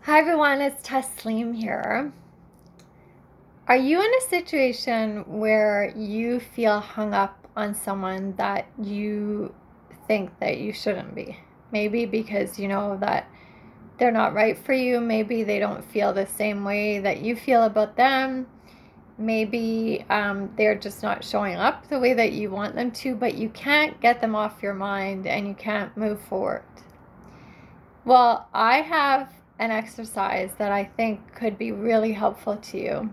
Hi everyone, it's Tasleem here. Are you in a situation where you feel hung up on someone that you think that you shouldn't be? Maybe because you know that they're not right for you. Maybe they don't feel the same way that you feel about them. Maybe they're just not showing up the way that you want them to, but you can't get them off your mind and you can't move forward. Well, I have an exercise that I think could be really helpful to you.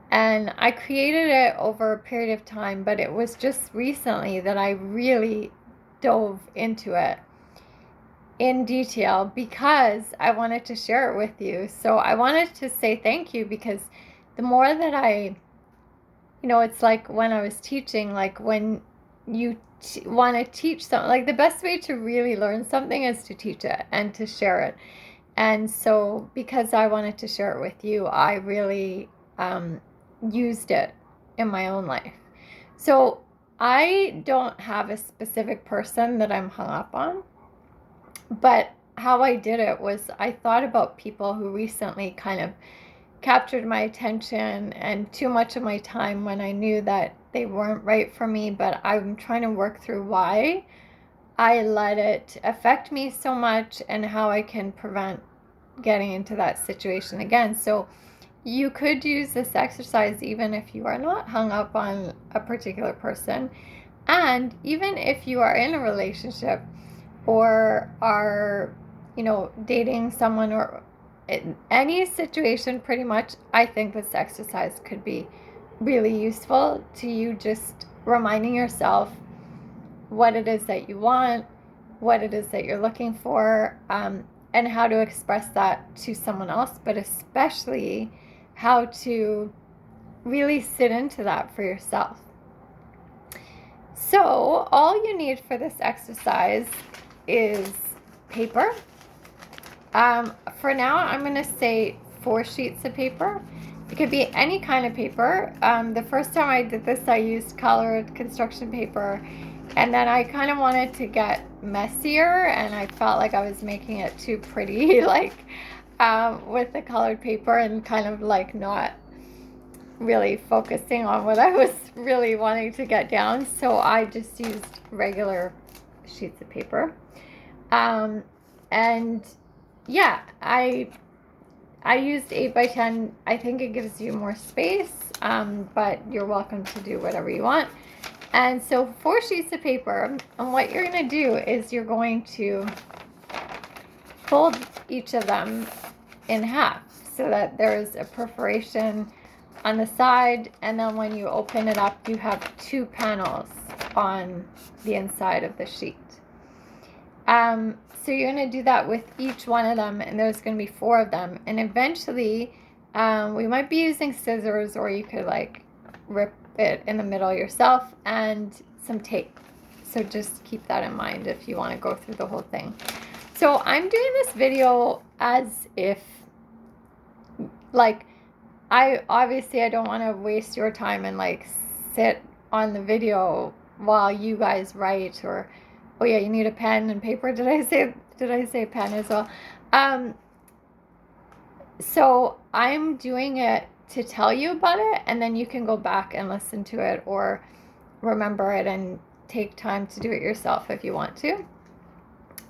And I created it over a period of time, but it was just recently that I really dove into it in detail because I wanted to share it with you. So I wanted to say thank you because the more that it's like when I was teaching, like when you want to teach something, like the best way to really learn something is to teach it and to share it. And so, because I wanted to share it with you, I really used it in my own life. So, I don't have a specific person that I'm hung up on, but how I did it was I thought about people who recently kind of captured my attention and too much of my time when I knew that they weren't right for me, but I'm trying to work through why I let it affect me so much and how I can prevent getting into that situation again. So you could use this exercise even if you are not hung up on a particular person. And even if you are in a relationship or are, dating someone or in any situation, pretty much, I think this exercise could be really useful to you, just reminding yourself what it is that you want, what it is that you're looking for, and how to express that to someone else, but especially how to really sit into that for yourself. So, all you need for this exercise is paper. For now, I'm going to say 4 sheets of paper. It could be any kind of paper. The first time I did this, I used colored construction paper, and then I kind of wanted to get messier, and I felt like I was making it too pretty, like with the colored paper, and kind of like not really focusing on what I was really wanting to get down. So I just used regular sheets of paper. And yeah, I used 8 by 10. I think it gives you more space, but you're welcome to do whatever you want. And so 4 sheets of paper, and what you're going to do is you're going to fold each of them in half so that there's a perforation on the side, and then when you open it up, you have 2 panels on the inside of the sheet. So you're going to do that with each one of them, and there's going to be 4 of them. And eventually, we might be using scissors, or you could like rip it in the middle yourself, and some tape. So just keep that in mind if you want to go through the whole thing. So I'm doing this video as if, like, I don't want to waste your time and like sit on the video while you guys write, or oh yeah, you need a pen and paper. Did I say pen as well? So I'm doing it to tell you about it, and then you can go back and listen to it or remember it and take time to do it yourself if you want to.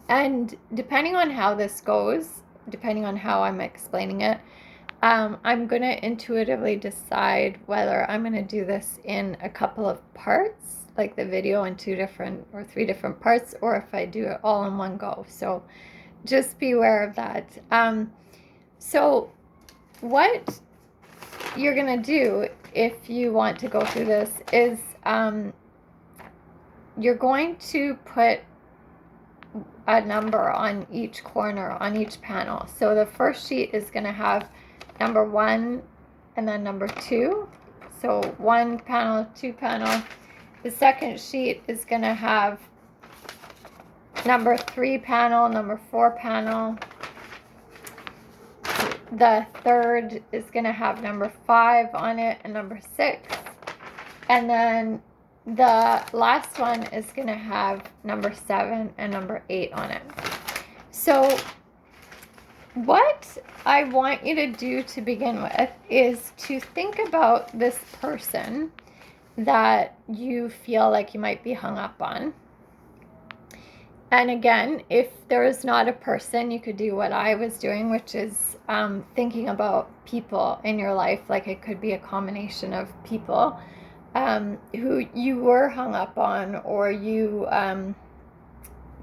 And depending on how this goes, depending on how I'm explaining it, I'm going to intuitively decide whether I'm going to do this in a couple of parts, like the video in 2 different or 3 different parts, or if I do it all in one go. So just be aware of that. So what you're going to do if you want to go through this is you're going to put a number on each corner, on each panel. So the first sheet is going to have number 1 and then number 2. So 1 panel, 2 panel. The second sheet is going to have number 3 panel, number 4 panel. The third is going to have number 5 on it and number 6. And then the last one is going to have number 7 and number 8 on it. So what I want you to do to begin with is to think about this person that you feel like you might be hung up on. And again, if there is not a person, you could do what I was doing, which is thinking about people in your life. Like it could be a combination of people who you were hung up on, or you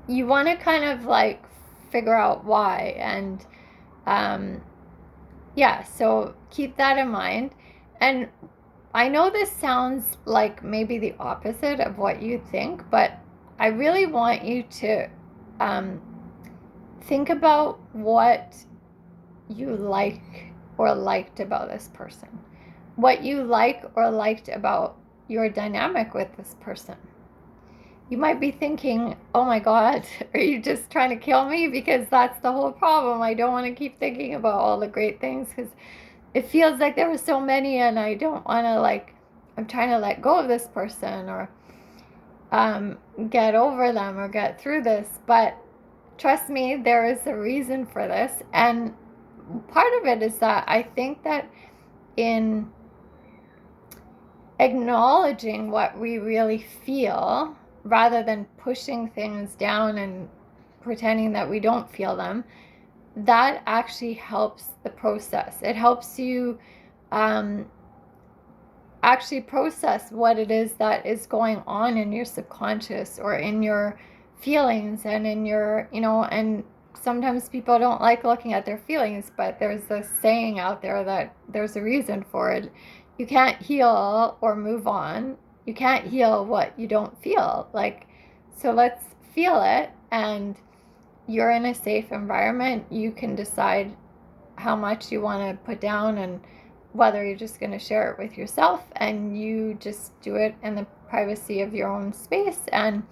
want to kind of like figure out why. And yeah, so keep that in mind. And I know this sounds like maybe the opposite of what you think, but I really want you to think about what you like or liked about this person, what you like or liked about your dynamic with this person. You might be thinking, oh my God, are you just trying to kill me? Because that's the whole problem. I don't want to keep thinking about all the great things because it feels like there were so many and I don't want to, like, I'm trying to let go of this person or get over them or get through this. But trust me, there is a reason for this. And part of it is that I think that in acknowledging what we really feel rather than pushing things down and pretending that we don't feel them, that actually helps the process. It helps you actually process what it is that is going on in your subconscious or in your feelings and in your, and sometimes people don't like looking at their feelings, but there's this saying out there that there's a reason for it. You can't heal or move on. You can't heal what you don't feel. Like, so let's feel it, and you're in a safe environment. You can decide how much you want to put down and whether you're just going to share it with yourself, and you just do it in the privacy of your own space, and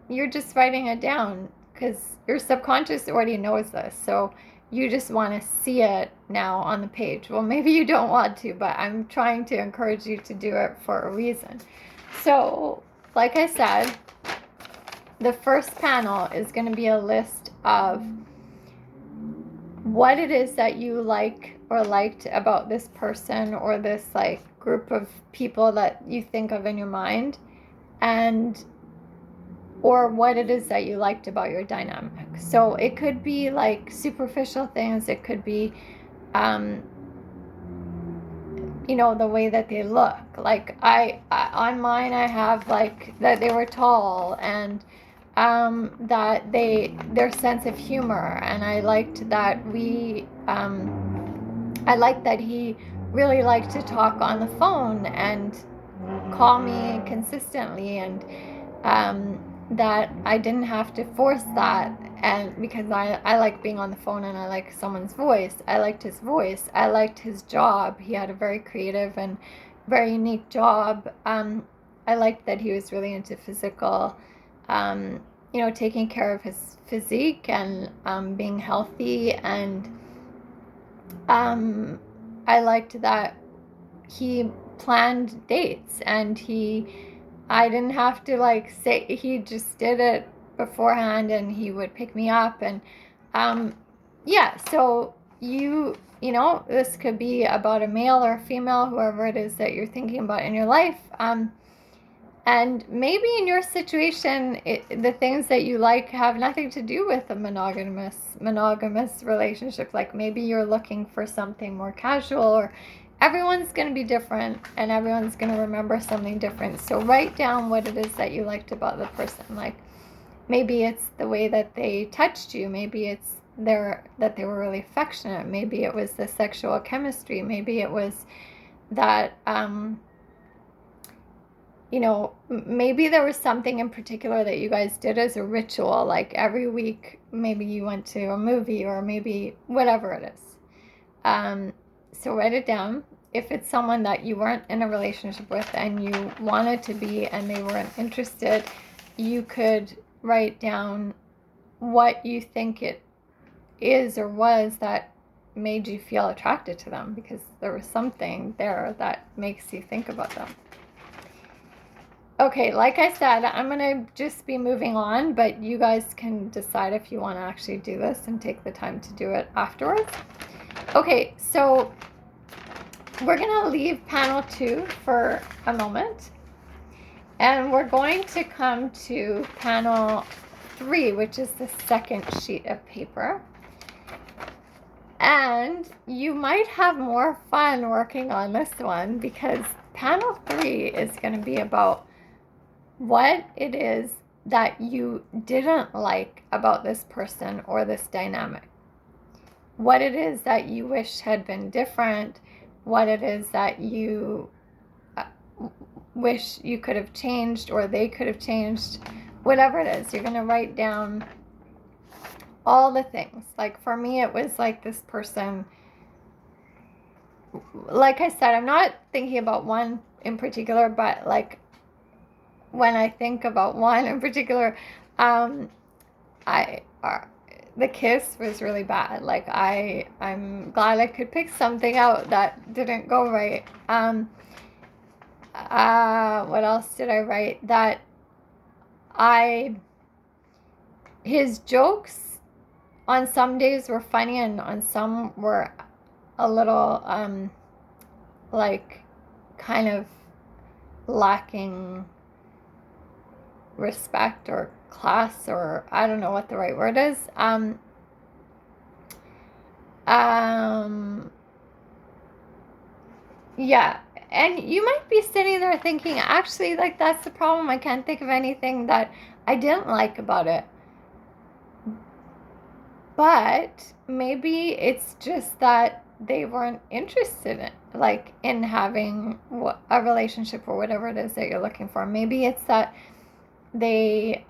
you're just writing it down because your subconscious already knows this, so you just want to see it now on the page. Well, maybe you don't want to, but I'm trying to encourage you to do it for a reason. So like I said, the first panel is going to be a list of what it is that you like or liked about this person or this like group of people that you think of in your mind, and or what it is that you liked about your dynamic. So it could be like superficial things. It could be the way that they look. Like I on mine I have like that they were tall, and that their sense of humor, and I liked that I liked that he really liked to talk on the phone and call me consistently, and that I didn't have to force that, and because I like being on the phone and I like someone's voice. I liked his voice. I liked his job. He had a very creative and very unique job. I liked that he was really into physical, taking care of his physique and being healthy, and I liked that he planned dates, and I didn't have to like say, he just did it beforehand, and he would pick me up, and yeah, so this could be about a male or a female, whoever it is that you're thinking about in your life. And maybe in your situation, the things that you like have nothing to do with a monogamous relationship. Like maybe you're looking for something more casual, or everyone's going to be different and everyone's going to remember something different. So write down what it is that you liked about the person. Like maybe it's the way that they touched you. Maybe it's that they were really affectionate. Maybe it was the sexual chemistry. Maybe it was that maybe there was something in particular that you guys did as a ritual, like every week, maybe you went to a movie, or maybe whatever it is. So write it down. If it's someone that you weren't in a relationship with and you wanted to be and they weren't interested, you could write down what you think it is or was that made you feel attracted to them, because there was something there that makes you think about them. Okay, like I said, I'm going to just be moving on, but you guys can decide if you want to actually do this and take the time to do it afterwards. Okay, so we're going to leave panel 2 for a moment, and we're going to come to panel 3, which is the second sheet of paper. And you might have more fun working on this one because panel 3 is going to be about what it is that you didn't like about this person or this dynamic. What it is that you wish had been different. What it is that you wish you could have changed or they could have changed. Whatever it is, you're going to write down all the things. Like for me, it was like this person. Like I said, I'm not thinking about one in particular, but like when I think about one in particular, I the kiss was really bad. Like I'm glad I could pick something out that didn't go right. What else did I write? That his jokes on some days were funny and on some were a little like kind of lacking respect or class, or I don't know what the right word is. Yeah, and you might be sitting there thinking, actually, like that's the problem. I can't think of anything that I didn't like about it. But maybe it's just that they weren't interested in, like, in having a relationship or whatever it is that you're looking for. Maybe it's that they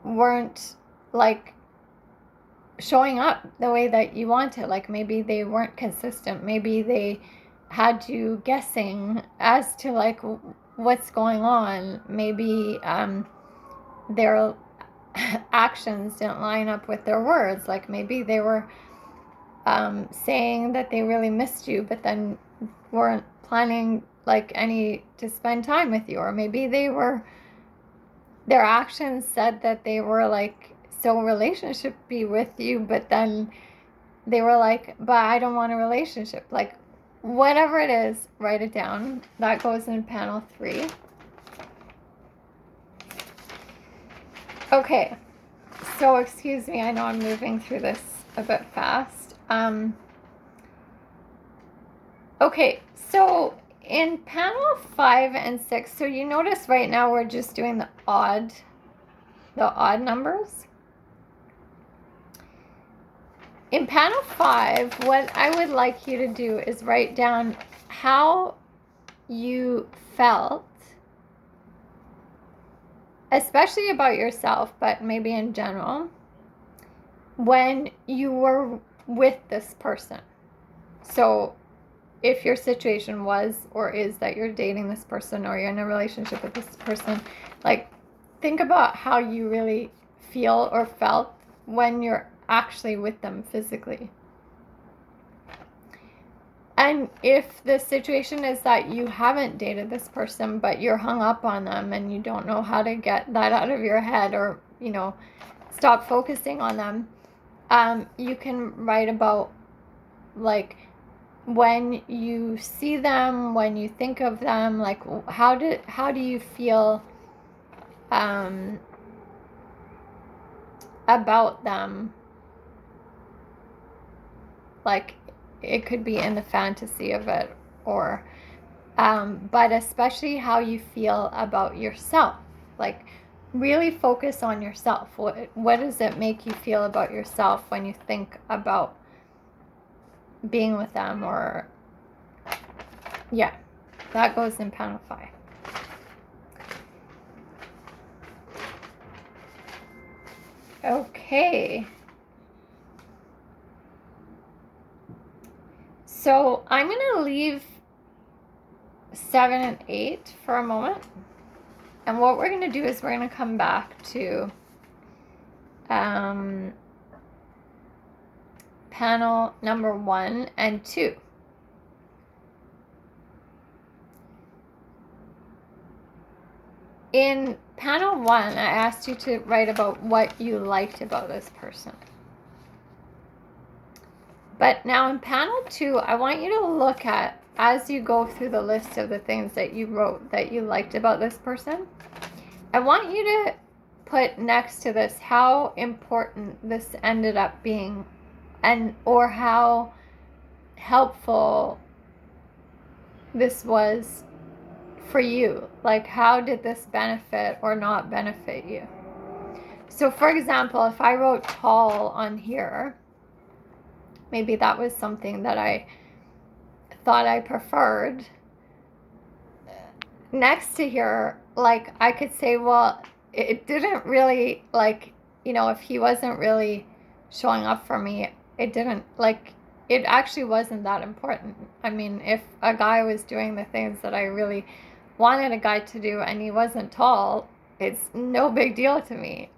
weren't like showing up the way that you want it. Like maybe they weren't consistent. Maybe they had you guessing as to like what's going on. Maybe their actions didn't line up with their words. Like maybe they were saying that they really missed you, but then weren't planning like any to spend time with you. Or maybe their actions said that they were like so relationshipy with you, but then they were like, but I don't want a relationship. Like whatever it is, write it down. That goes in panel 3. Okay, so excuse me, I know I'm moving through this a bit fast. Okay, so in panel 5 and 6, so you notice right now we're just doing the odd numbers. In panel 5, what I would like you to do is write down how you felt, especially about yourself, but maybe in general, when you were with this person. So if your situation was or is that you're dating this person or you're in a relationship with this person, like think about how you really feel or felt when you're actually with them physically. And if the situation is that you haven't dated this person, but you're hung up on them and you don't know how to get that out of your head, or, you know, stop focusing on them, you can write about, like, when you see them, when you think of them, like, how do you feel about them? Like, it could be in the fantasy of it, or but especially how you feel about yourself. Like really focus on yourself. What does it make you feel about yourself when you think about being with them? Or yeah, that goes in panel 5. Okay, so I'm gonna leave 7 and 8 for a moment, and what we're gonna do is we're gonna come back to panel number 1 and 2. in panel 1, I asked you to write about what you liked about this person. But now in panel 2, I want you to look at, as you go through the list of the things that you wrote that you liked about this person, I want you to put next to this how important this ended up being, or how helpful this was for you. Like, how did this benefit or not benefit you? So for example, if I wrote tall on here, maybe that was something that I thought I preferred. Next to here, like, I could say, well, it didn't really, like, if he wasn't really showing up for me, it didn't, like, it actually wasn't that important. I mean, if a guy was doing the things that I really wanted a guy to do and he wasn't tall, it's no big deal to me.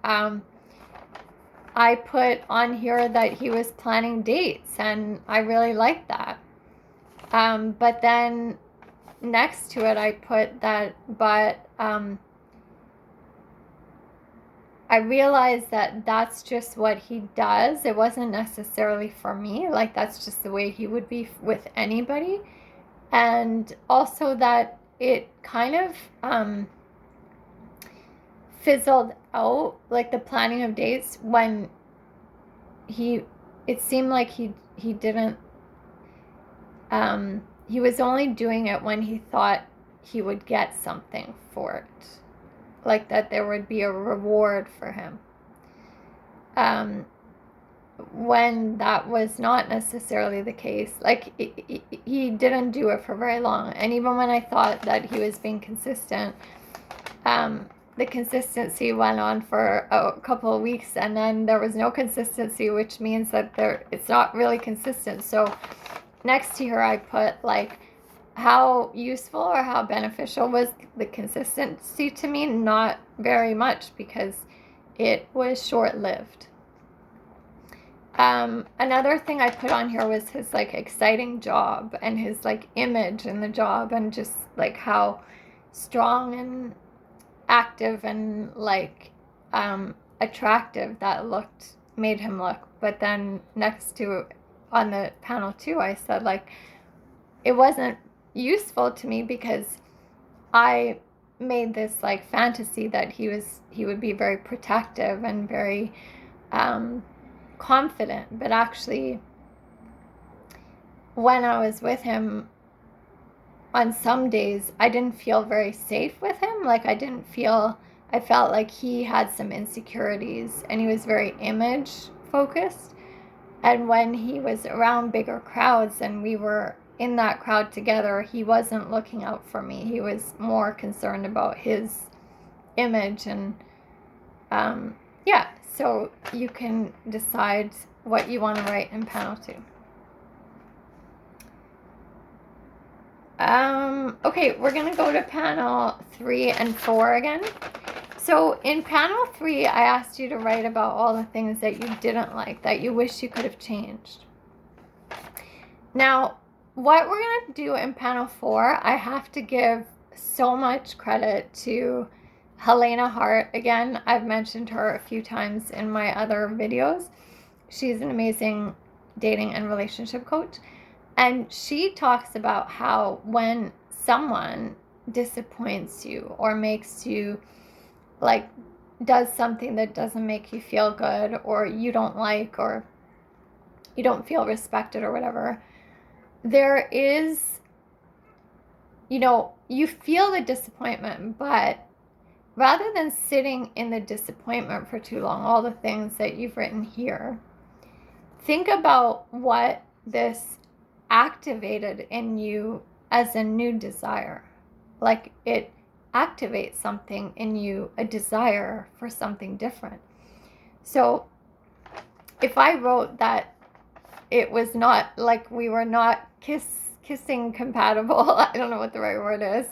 I put on here that he was planning dates, and I really liked that. But then next to it, I put that, but I realized that that's just what he does. It wasn't necessarily for me. Like, that's just the way he would be with anybody. And also that it kind of fizzled out, like the planning of dates, when it seemed like he didn't, he was only doing it when he thought he would get something for it, like that there would be a reward for him, when that was not necessarily the case. Like, he didn't do it for very long, and even when I thought that he was being consistent, the consistency went on for a couple of weeks, and then there was no consistency, which means that it's not really consistent. So next to here, I put, like, how useful or how beneficial was the consistency to me? Not very much, because it was short-lived. Another thing I put on here was his, like, exciting job and his, like, image in the job, and just, like, how strong and active and, like, attractive that made him look. But then next to, on the panel 2, I said, like, it wasn't useful to me because I made this, like, fantasy that he would be very protective and very confident, but actually when I was with him, on some days I didn't feel very safe with him. Like, I felt like he had some insecurities, and he was very image focused. And when he was around bigger crowds and we were in that crowd together, he wasn't looking out for me. He was more concerned about his image. And yeah, so you can decide what you want to write in panel 2. Okay, we're gonna go to panel 3 and 4 again. So in panel 3, I asked you to write about all the things that you didn't like, that you wish you could have changed. Now, what we're gonna do in panel 4, I have to give so much credit to Helena Hart. Again, I've mentioned her a few times in my other videos. She's an amazing dating and relationship coach. And she talks about how when someone disappoints you or makes you, like, does something that doesn't make you feel good, or you don't like, or you don't feel respected or whatever, there is, you feel the disappointment, but rather than sitting in the disappointment for too long, all the things that you've written here, think about what this activated in you as a new desire. Like, it activates something in you, a desire for something different. So if I wrote that it was not, like, we were not kissing compatible, I don't know what the right word is,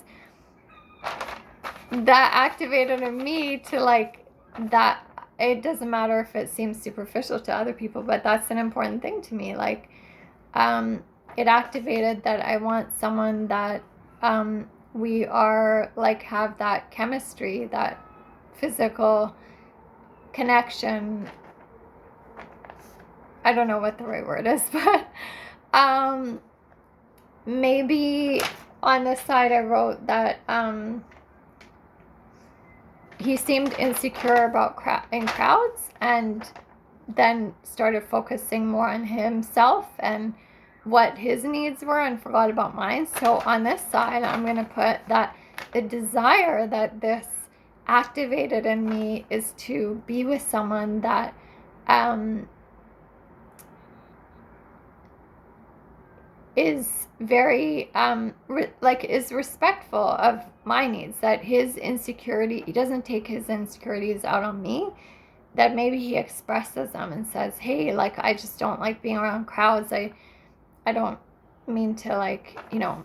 that activated in me to, like, that it doesn't matter if it seems superficial to other people, but that's an important thing to me. Like, it activated that I want someone that we are like have that chemistry, that physical connection. I don't know what the right word is, but maybe on this side I wrote that he seemed insecure about in crowds, and then started focusing more on himself and what his needs were and forgot about mine. So on this side, I'm going to put that the desire that this activated in me is to be with someone that is very is respectful of my needs, that his insecurity, he doesn't take his insecurities out on me, that maybe he expresses them and says, hey, like, I just don't like being around crowds. I don't mean to, like, you know,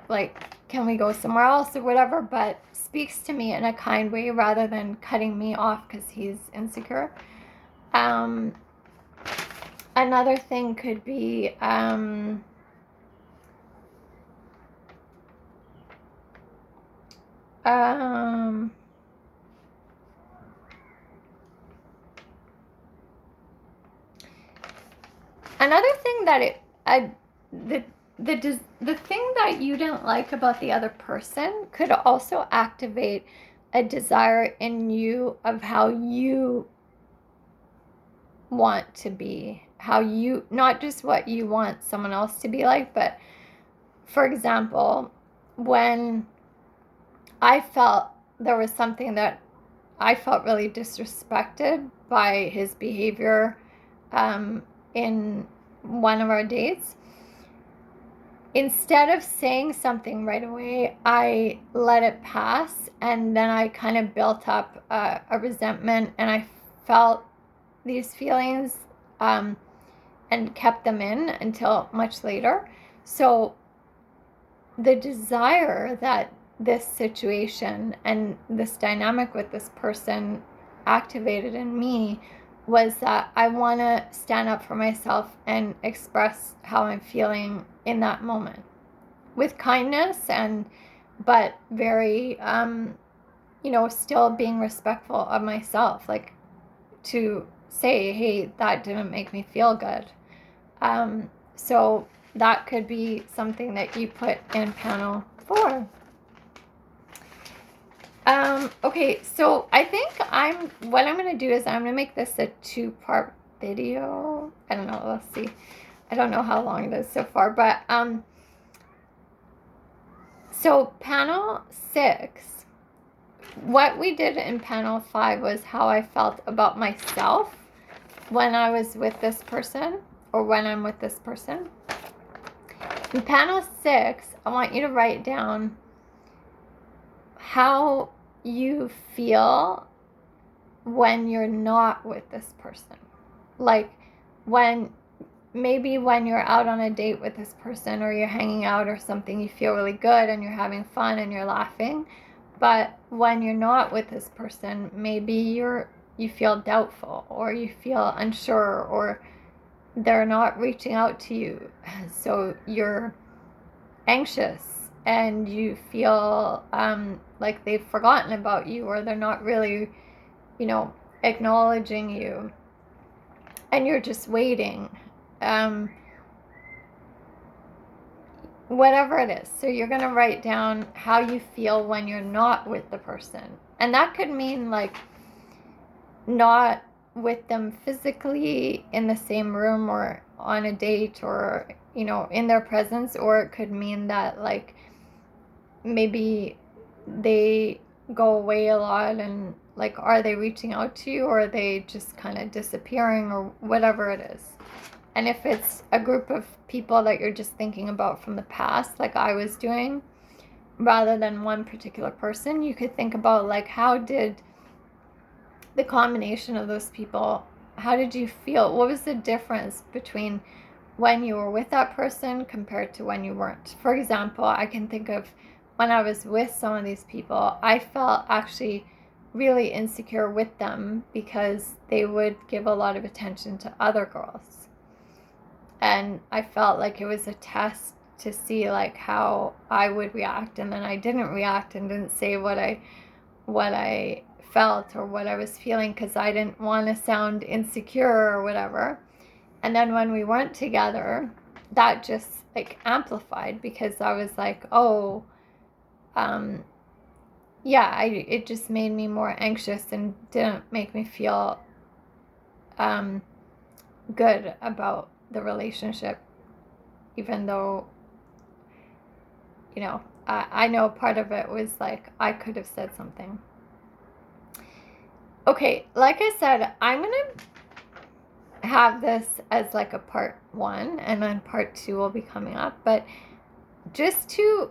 like, can we go somewhere else or whatever, but speaks to me in a kind way rather than cutting me off because he's insecure. Another thing could be another thing that the thing that you didn't like about the other person could also activate a desire in you of how you want to be, how you, not just what you want someone else to be like, but for example, when I felt there was something that I felt really disrespected by his behavior in one of our dates, instead of saying something right away, I let it pass, and then I kind of built up a resentment, and I felt these feelings and kept them in until much later. So the desire that this situation and this dynamic with this person activated in me was that I want to stand up for myself and express how I'm feeling in that moment with kindness, and but very still being respectful of myself, like to say, hey, that didn't make me feel good. So that could be something that you put in panel 4. Okay, so I think what I'm going to do is I'm going to make this a 2-part video. I don't know, let's see. I don't know how long it is so far, but so panel 6, what we did in panel 5 was how I felt about myself when I was with this person, or when I'm with this person. In panel 6, I want you to write down how you feel when you're not with this person. Like maybe when you're out on a date with this person, or you're hanging out or something, you feel really good and you're having fun and you're laughing. But when you're not with this person, maybe you feel doubtful, or you feel unsure, or they're not reaching out to you, so you're anxious and you feel like they've forgotten about you, or they're not really, acknowledging you, and you're just waiting. Whatever it is. So you're going to write down how you feel when you're not with the person. And that could mean like not with them physically in the same room or on a date, or, in their presence. Or it could mean that like maybe they go away a lot, and like, are they reaching out to you, or are they just kind of disappearing, or whatever it is. And if it's a group of people that you're just thinking about from the past, like I was doing, rather than one particular person, you could think about like, how did the combination of those people, how did you feel? What was the difference between when you were with that person compared to when you weren't? For example, I can think of when I was with some of these people, I felt actually really insecure with them because they would give a lot of attention to other girls. And I felt like it was a test to see like how I would react, and then I didn't react and didn't say what I felt or what I was feeling because I didn't want to sound insecure or whatever. And then when we weren't together, that just like amplified because I was like, oh, yeah, it just made me more anxious and didn't make me feel good about the relationship, even though, I know part of it was like I could have said something. Okay, like I said, I'm going to have this as like a part 1, and then part 2 will be coming up. But just to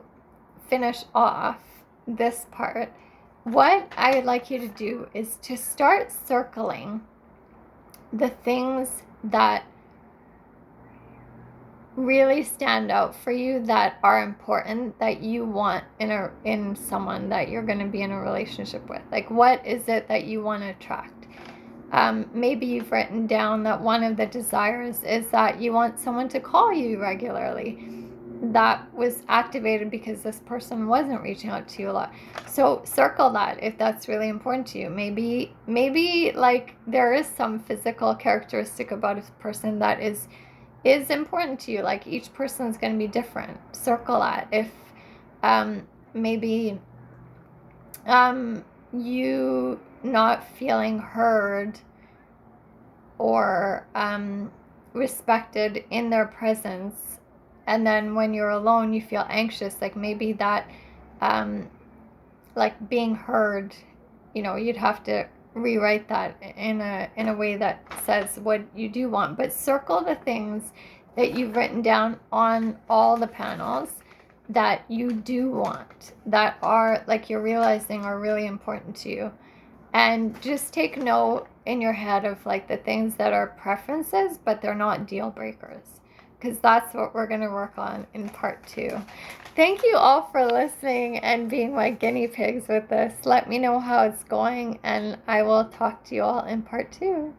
finish off this part, what I would like you to do is to start circling the things that really stand out for you, that are important, that you want in someone that you're going to be in a relationship with. Like, what is it that you want to attract? Maybe you've written down that one of the desires is that you want someone to call you regularly. That was activated because this person wasn't reaching out to you a lot. So circle that if that's really important to you. Maybe like there is some physical characteristic about a person that is important to you. Like each person is going to be different. Circle that. If maybe you not feeling heard or respected in their presence, and then when you're alone you feel anxious, like maybe that like being heard, you'd have to rewrite that in a way that says what you do want. But circle the things that you've written down on all the panels that you do want, that are like you're realizing are really important to you. And just take note in your head of like the things that are preferences but they're not deal breakers, because that's what we're going to work on in part 2. Thank you all for listening and being my guinea pigs with this. Let me know how it's going, and I will talk to you all in part 2.